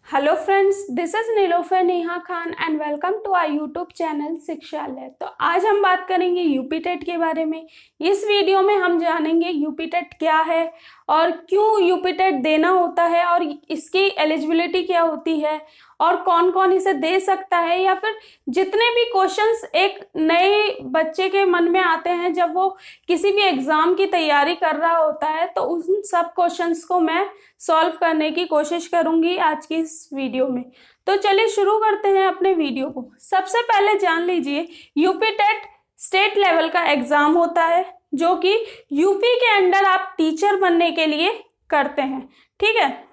Hello friends, this is Nilofar Neha Khan and welcome to our YouTube channel Shikshalaya. तो आज हम बात करेंगे यूपी टेट के बारे में। इस वीडियो में हम जानेंगे यूपी टेट क्या है और क्यों यूपी टेट देना होता है और इसकी एलिजिबिलिटी क्या होती है और कौन कौन इसे दे सकता है, या फिर जितने भी क्वेश्चंस एक नए बच्चे के मन में आते हैं जब वो किसी भी एग्जाम की तैयारी कर रहा होता है, तो उन सब क्वेश्चंस को मैं सॉल्व करने की कोशिश करूंगी आज की इस वीडियो में। तो चलिए शुरू करते हैं अपने वीडियो को। सबसे पहले जान लीजिए, यूपी टेट स्टेट लेवल का एग्जाम होता है जो कि यूपी के अंडर आप टीचर बनने के लिए करते हैं। ठीक है,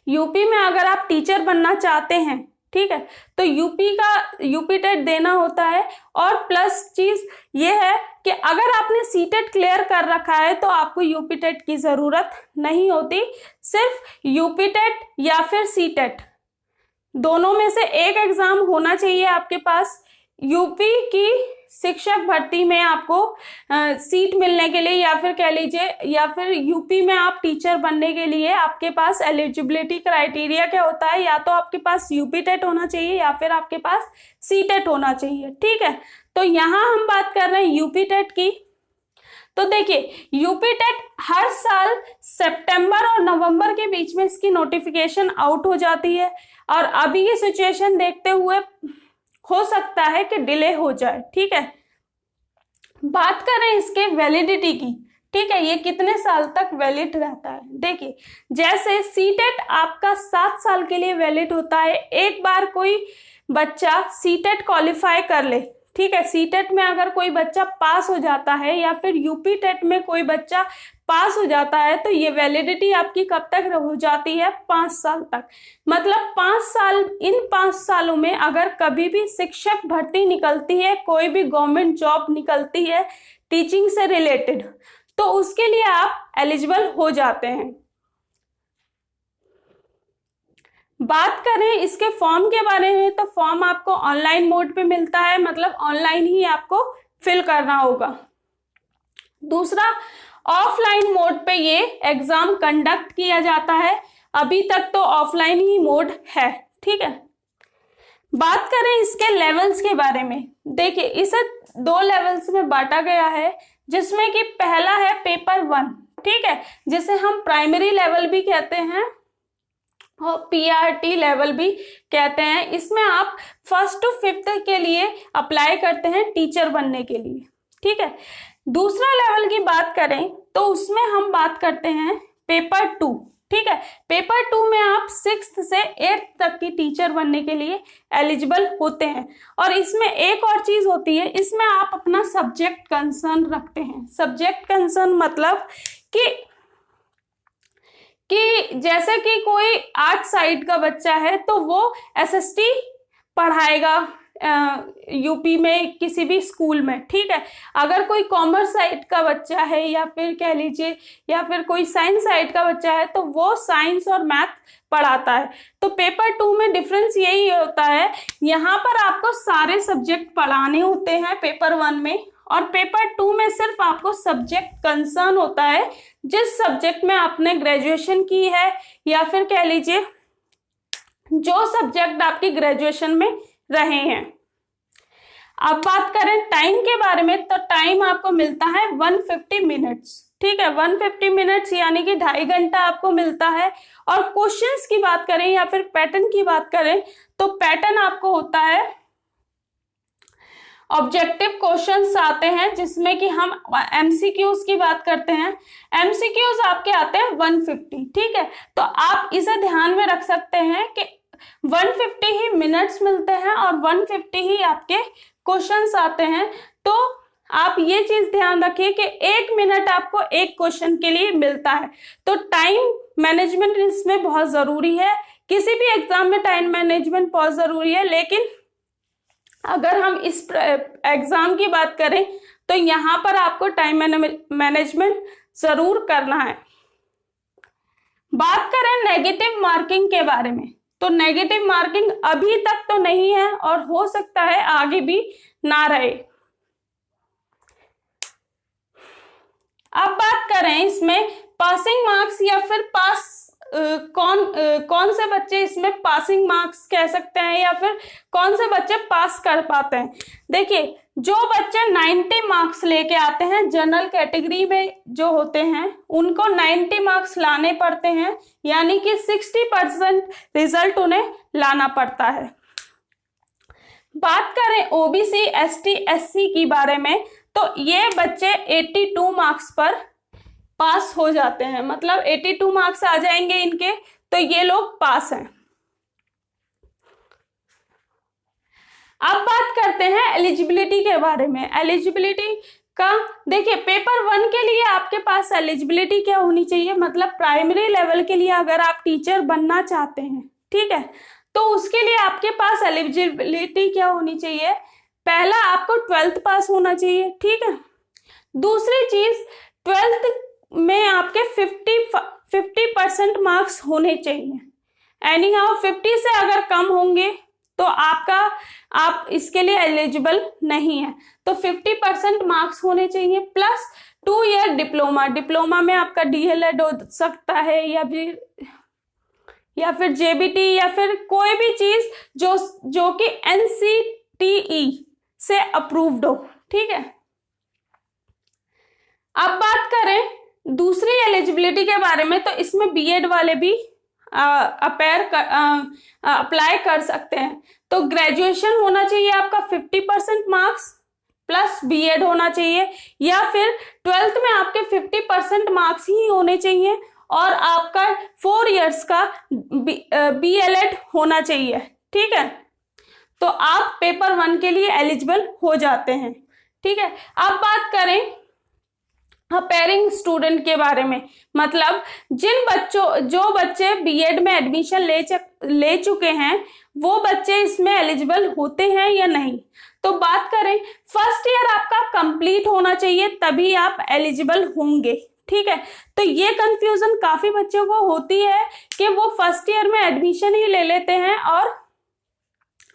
यूपी में अगर आप टीचर बनना चाहते हैं, ठीक है, तो यूपी टेट देना होता है। और प्लस चीज ये है कि अगर आपने सीटेट क्लियर कर रखा है तो आपको यूपी टेट की जरूरत नहीं होती। सिर्फ यूपी टेट या फिर सीटेट, दोनों में से एक एग्जाम होना चाहिए आपके पास। यूपी की शिक्षक भर्ती में आपको सीट मिलने के लिए, या फिर कह लीजिए, या फिर यूपी में आप टीचर बनने के लिए आपके पास एलिजिबिलिटी क्राइटेरिया क्या होता है, या तो आपके पास यूपी टेट होना चाहिए या फिर आपके पास सीटेट होना चाहिए। ठीक है, तो यहाँ हम बात कर रहे हैं यूपी टेट की। तो देखिए, यूपी टेट हर साल सितंबर और नवंबर के बीच में इसकी नोटिफिकेशन आउट हो जाती है, और अभी ये सिचुएशन देखते हुए हो सकता है कि डिले हो जाए। ठीक है, बात करें इसके वैलिडिटी की। ठीक है, ये कितने साल तक वैलिड रहता है। देखिए, जैसे सीटेट आपका 7 साल के लिए वैलिड होता है। एक बार कोई बच्चा सीटेट क्वालिफाई कर ले, ठीक है, सीटेट में अगर कोई बच्चा पास हो जाता है या फिर यूपी टेट में कोई बच्चा पास हो जाता है, तो ये वैलिडिटी आपकी कब तक हो जाती है? 5 साल तक। मतलब 5 साल, इन 5 सालों में अगर कभी भी शिक्षक भर्ती निकलती है, कोई भी गवर्नमेंट जॉब निकलती है टीचिंग से रिलेटेड, तो उसके लिए आप एलिजिबल हो जाते हैं। बात करें इसके फॉर्म के बारे में, तो फॉर्म आपको ऑनलाइन मोड पे मिलता है, मतलब ऑनलाइन ही आपको फिल करना होगा। दूसरा, ऑफलाइन मोड पे ये एग्जाम कंडक्ट किया जाता है। अभी तक तो ऑफलाइन ही मोड है। ठीक है, बात करें इसके लेवल्स के बारे में। देखिए, इसे 2 लेवल्स में बांटा गया है, जिसमें कि पहला है पेपर 1, ठीक है, जिसे हम प्राइमरी लेवल भी कहते हैं और पीआरटी लेवल भी कहते हैं। इसमें आप 1st to 5th के लिए अप्लाई करते हैं टीचर बनने के लिए। ठीक है, दूसरा लेवल की बात करें तो उसमें हम बात करते हैं पेपर 2। ठीक है, पेपर 2 में आप 6th से 8th तक की टीचर बनने के लिए एलिजिबल होते हैं। और इसमें एक और चीज होती है, इसमें आप अपना सब्जेक्ट कंसर्न रखते हैं। सब्जेक्ट कंसर्न मतलब कि जैसे कि कोई आर्ट साइड का बच्चा है तो वो एसएसटी पढ़ाएगा यूपी में किसी भी स्कूल में। ठीक है, अगर कोई कॉमर्स साइड का बच्चा है, या फिर कह लीजिए, या फिर कोई साइंस साइड का बच्चा है, तो वो साइंस और मैथ पढ़ाता है। तो पेपर 2 में डिफरेंस यही होता है, यहाँ पर आपको सारे सब्जेक्ट पढ़ाने होते हैं पेपर 1 में, और पेपर 2 में सिर्फ आपको सब्जेक्ट कंसर्न होता है, जिस सब्जेक्ट में आपने ग्रेजुएशन की है, या फिर कह लीजिए जो सब्जेक्ट आपकी ग्रेजुएशन में रहे हैं। अब बात करें टाइम के बारे में, तो टाइम आपको मिलता है 150 मिनट्स। ठीक है, 150 मिनट्स यानी कि 2.5 घंटा आपको मिलता है। और क्वेश्चंस की बात करें या फिर पैटर्न की बात करें, तो पैटर्न आपको होता है, ऑब्जेक्टिव क्वेश्चंस आते हैं, जिसमें कि हम एमसीक्यूज की बात करते हैं। एमसीक्यूज आपके आते हैं 150। ठीक है, तो आप इसे ध्यान में रख सकते हैं कि 150 ही मिनट्स मिलते हैं और 150 ही आपके क्वेश्चंस आते हैं। तो आप ये चीज ध्यान रखिए कि 1 मिनट आपको एक क्वेश्चन के लिए मिलता है। तो टाइम मैनेजमेंट इसमें बहुत जरूरी है। किसी भी एग्जाम में टाइम मैनेजमेंट बहुत जरूरी है, लेकिन अगर हम इस एग्जाम की बात करें तो यहां पर आपको टाइम मैनेजमेंट जरूर करना है। बात करें नेगेटिव मार्किंग के बारे में, तो नेगेटिव मार्किंग अभी तक तो नहीं है और हो सकता है आगे भी ना रहे। अब बात करें इसमें पासिंग मार्क्स या फिर पास कौन से बच्चे इसमें पासिंग मार्क्स कह सकते हैं या फिर कौन से बच्चे पास कर पाते हैं। देखिए, जो बच्चे 90 मार्क्स लेके आते हैं जनरल कैटेगरी में जो होते हैं उनको 90 मार्क्स लाने पड़ते हैं, यानी कि 60% रिजल्ट उन्हें लाना पड़ता है। बात करें ओबीसी एसटी एससी की बारे में, तो ये बच्चे 82 मार्क्स पर पास हो जाते हैं, मतलब 82 मार्क्स आ जाएंगे इनके, तो ये लोग पास हैं। अब बात करते हैं एलिजिबिलिटी के बारे में। एलिजिबिलिटी का देखिए, पेपर 1 के लिए आपके पास एलिजिबिलिटी क्या होनी चाहिए, मतलब प्राइमरी लेवल के लिए अगर आप टीचर बनना चाहते हैं, ठीक है, तो उसके लिए आपके पास एलिजिबिलिटी क्या होनी चाहिए। पहला, आपको 12th पास होना चाहिए, ठीक है। दूसरी चीज, 12th में आपके 50% मार्क्स होने चाहिए। एनी हाउ 50 से अगर कम होंगे तो आप इसके लिए एलिजिबल नहीं है। तो 50% मार्क्स होने चाहिए, प्लस 2 ईयर डिप्लोमा। डिप्लोमा में आपका डीएलएड हो सकता है या फिर जेबीटी या फिर कोई भी चीज जो कि एनसीटीई से अप्रूव्ड हो, ठीक है। अब बात करें दूसरी एलिजिबिलिटी के बारे में, तो इसमें बीएड वाले भी अप्लाई कर सकते हैं। तो ग्रेजुएशन होना चाहिए आपका 50% मार्क्स प्लस बीएड होना चाहिए, या फिर 12th में आपके 50% मार्क्स ही होने चाहिए और आपका 4 इयर्स का बीएलएड होना चाहिए, ठीक है। तो आप पेपर 1 के लिए एलिजिबल हो जाते हैं, ठीक है। अब बात करें अपेयरिंग स्टूडेंट के बारे में, मतलब जो बच्चे बीएड में एडमिशन ले चुके हैं वो बच्चे इसमें एलिजिबल होते हैं या नहीं। तो बात करें, फर्स्ट ईयर आपका कंप्लीट होना चाहिए तभी आप एलिजिबल होंगे, ठीक है। तो ये कंफ्यूजन काफी बच्चों को होती है कि वो फर्स्ट ईयर में एडमिशन ही ले लेते हैं और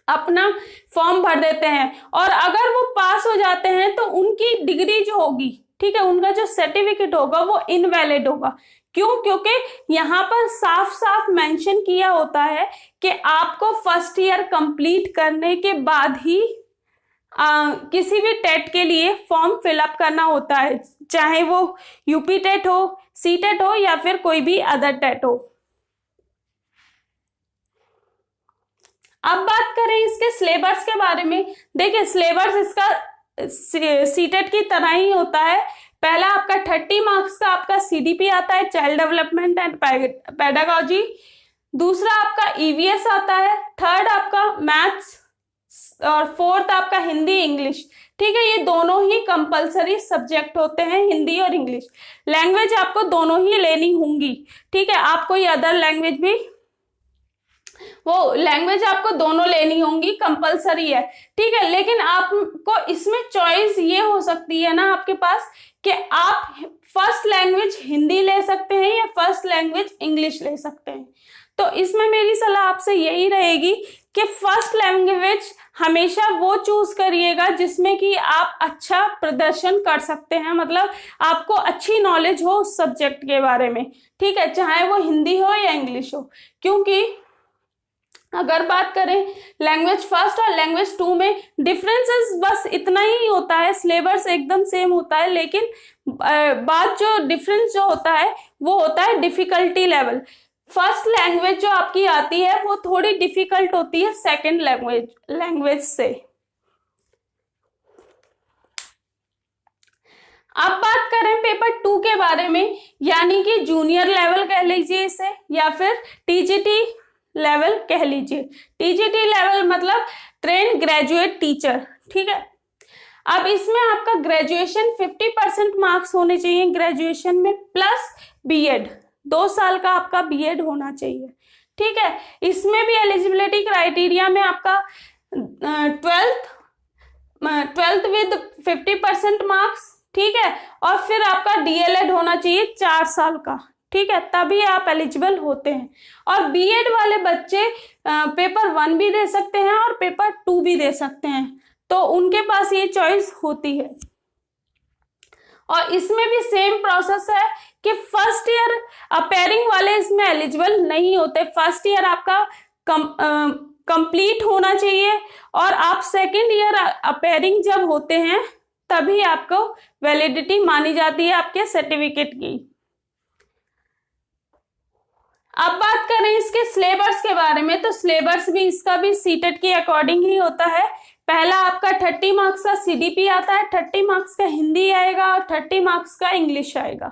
अपना फॉर्म भर देते हैं, और अगर वो पास हो जाते हैं तो उनकी डिग्री जो होगी, ठीक है, उनका जो सर्टिफिकेट होगा वो इनवैलिड होगा। क्यों? क्योंकि यहाँ पर साफ साफ मेंशन किया होता है कि आपको फर्स्ट ईयर कंप्लीट करने के बाद ही किसी भी टेट के लिए फॉर्म फिलअप करना होता है, चाहे वो यूपी टेट हो, सी टेट हो या फिर कोई भी अदर टेट हो। अब बात करें इसके सिलेबस के बारे में। देखिए, सिलेबस इसका सीटेट की तरह ही होता है। पहला आपका 30 मार्क्स का आपका सीडीपी आता है, चाइल्ड डेवलपमेंट एंड पेडागोजी। दूसरा आपका ईवीएस आता है, थर्ड आपका मैथ्स और फोर्थ आपका हिंदी इंग्लिश, ठीक है। ये दोनों ही कंपलसरी सब्जेक्ट होते हैं, हिंदी और इंग्लिश। लैंग्वेज आपको दोनों ही लेनी होंगी, ठीक है। आप कोई अदर लैंग्वेज भी, वो लैंग्वेज आपको दोनों लेनी होंगी, कंपलसरी है, ठीक है। लेकिन आपको इसमें चॉइस ये हो सकती है ना आपके पास कि आप फर्स्ट लैंग्वेज हिंदी ले सकते हैं या फर्स्ट लैंग्वेज इंग्लिश ले सकते हैं। तो इसमें मेरी सलाह आपसे यही रहेगी कि फर्स्ट लैंग्वेज हमेशा वो चूज करिएगा जिसमें कि आप अच्छा प्रदर्शन कर सकते हैं, मतलब आपको अच्छी नॉलेज हो उस सब्जेक्ट के बारे में, ठीक है, चाहे वो हिंदी हो या इंग्लिश हो। क्योंकि अगर बात करें लैंग्वेज फर्स्ट और लैंग्वेज 2 में डिफरेंसेस बस इतना ही होता है, सिलेबस एकदम सेम होता है, लेकिन बात जो डिफरेंस जो होता है वो होता है डिफिकल्टी लेवल। फर्स्ट लैंग्वेज जो आपकी आती है वो थोड़ी डिफिकल्ट होती है सेकंड लैंग्वेज से। अब बात करें पेपर 2 के बारे में, यानी कि जूनियर लेवल कह लीजिए इसे या फिर टीजीटी लेवल कह लीजिए। टीजीटी लेवल मतलब ट्रेन ग्रेजुएट टीचर, ठीक है। अब इसमें आपका ग्रेजुएशन 50% मार्क्स होने चाहिए ग्रेजुएशन में, प्लस बीएड, 2 साल का आपका बीएड होना चाहिए, ठीक है। इसमें भी एलिजिबिलिटी क्राइटेरिया में आपका 12th विद 50% मार्क्स, ठीक है, और फिर आपका डीएलएड होना चाहिए 4 साल का, ठीक है, तभी आप एलिजिबल होते हैं। और बीएड वाले बच्चे पेपर 1 भी दे सकते हैं और पेपर 2 भी दे सकते हैं, तो उनके पास ये चॉइस होती है। और इसमें भी सेम प्रोसेस है कि फर्स्ट ईयर अपेयरिंग वाले इसमें एलिजिबल नहीं होते। फर्स्ट ईयर आपका कंप्लीट होना चाहिए और आप सेकेंड ईयर अपेयरिंग जब होते हैं तभी आपको वैलिडिटी मानी जाती है आपके सर्टिफिकेट की। अब बात करें इसके सिलेबस के बारे में, तो सिलेबस भी इसका भी सीटेट के अकॉर्डिंग ही होता है। पहला आपका 30 मार्क्स का सीडीपी आता है, 30 मार्क्स का हिंदी आएगा और 30 मार्क्स का इंग्लिश आएगा।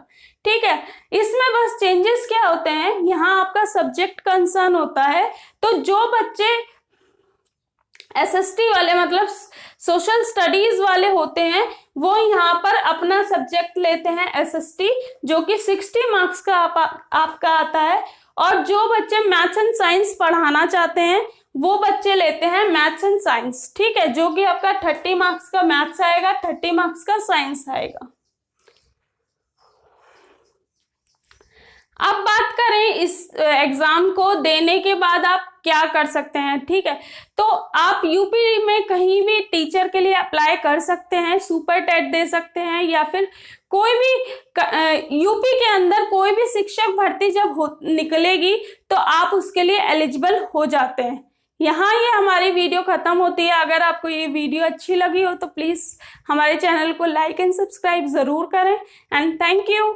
ठीक है, इसमें बस चेंजेस क्या होते हैं, यहाँ आपका सब्जेक्ट कंसर्न होता है। तो जो बच्चे एसएसटी वाले मतलब सोशल स्टडीज वाले होते हैं वो यहाँ पर अपना सब्जेक्ट लेते हैं एसएसटी, जो कि 60 मार्क्स का आपका आता है। और जो बच्चे मैथ्स एंड साइंस पढ़ाना चाहते हैं वो बच्चे लेते हैं मैथ्स एंड साइंस। ठीक है, जो कि आपका 30 मार्क्स का मैथ्स आएगा, 30 मार्क्स का साइंस आएगा। अब बात करें इस एग्जाम को देने के बाद आप क्या कर सकते हैं। ठीक है, तो आप यूपी में कहीं भी टीचर के लिए अप्लाई कर सकते हैं, सुपर टेट दे सकते हैं, या फिर कोई भी यूपी के अंदर कोई भी शिक्षक भर्ती जब निकलेगी तो आप उसके लिए एलिजिबल हो जाते हैं। यहाँ ये हमारी वीडियो खत्म होती है। अगर आपको ये वीडियो अच्छी लगी हो तो प्लीज हमारे चैनल को लाइक एंड सब्सक्राइब जरूर करें एंड थैंक यू।